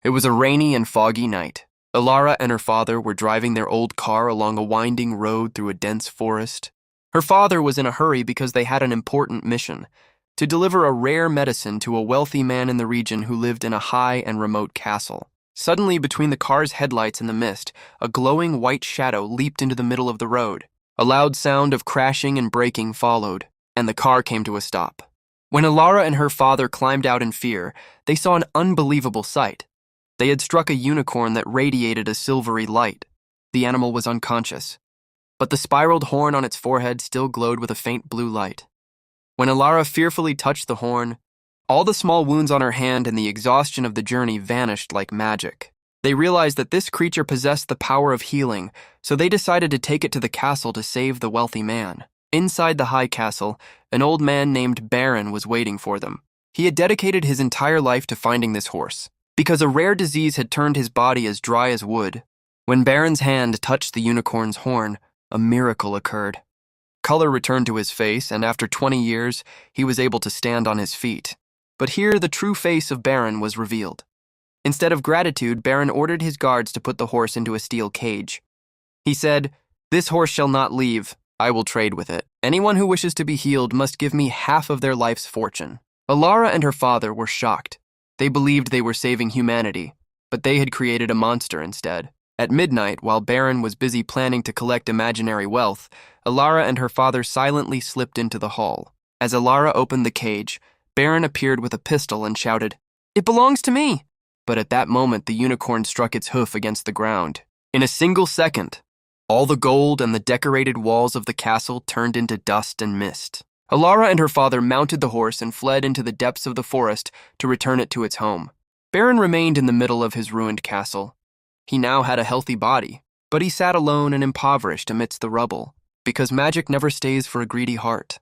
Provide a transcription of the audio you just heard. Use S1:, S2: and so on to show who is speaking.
S1: It was a rainy and foggy night. Alara and her father were driving their old car along a winding road through a dense forest. Her father was in a hurry because they had an important mission: to deliver a rare medicine to a wealthy man in the region who lived in a high and remote castle. Suddenly, between the car's headlights and the mist, a glowing white shadow leaped into the middle of the road. A loud sound of crashing and braking followed, and the car came to a stop. When Alara and her father climbed out in fear, they saw an unbelievable sight. They had struck a unicorn that radiated a silvery light. The animal was unconscious, but the spiraled horn on its forehead still glowed with a faint blue light. When Alara fearfully touched the horn, all the small wounds on her hand and the exhaustion of the journey vanished like magic. They realized that this creature possessed the power of healing, so they decided to take it to the castle to save the wealthy man. Inside the high castle, an old man named Baron was waiting for them. He had dedicated his entire life to finding this horse, because a rare disease had turned his body as dry as wood. When Baron's hand touched the unicorn's horn, a miracle occurred. Color returned to his face, and after 20 years, he was able to stand on his feet. But here, the true face of Baron was revealed. Instead of gratitude, Baron ordered his guards to put the horse into a steel cage. He said, "This horse shall not leave. I will trade with it. Anyone who wishes to be healed must give me half of their life's fortune." Alara and her father were shocked. They believed they were saving humanity, but they had created a monster instead. At midnight, while Baron was busy planning to collect imaginary wealth, Alara and her father silently slipped into the hall. As Alara opened the cage, Baron appeared with a pistol and shouted, "It belongs to me!" But at that moment, the unicorn struck its hoof against the ground. In a single second, all the gold and the decorated walls of the castle turned into dust and mist. Alara and her father mounted the horse and fled into the depths of the forest to return it to its home. Baron remained in the middle of his ruined castle. He now had a healthy body, but he sat alone and impoverished amidst the rubble, because magic never stays for a greedy heart.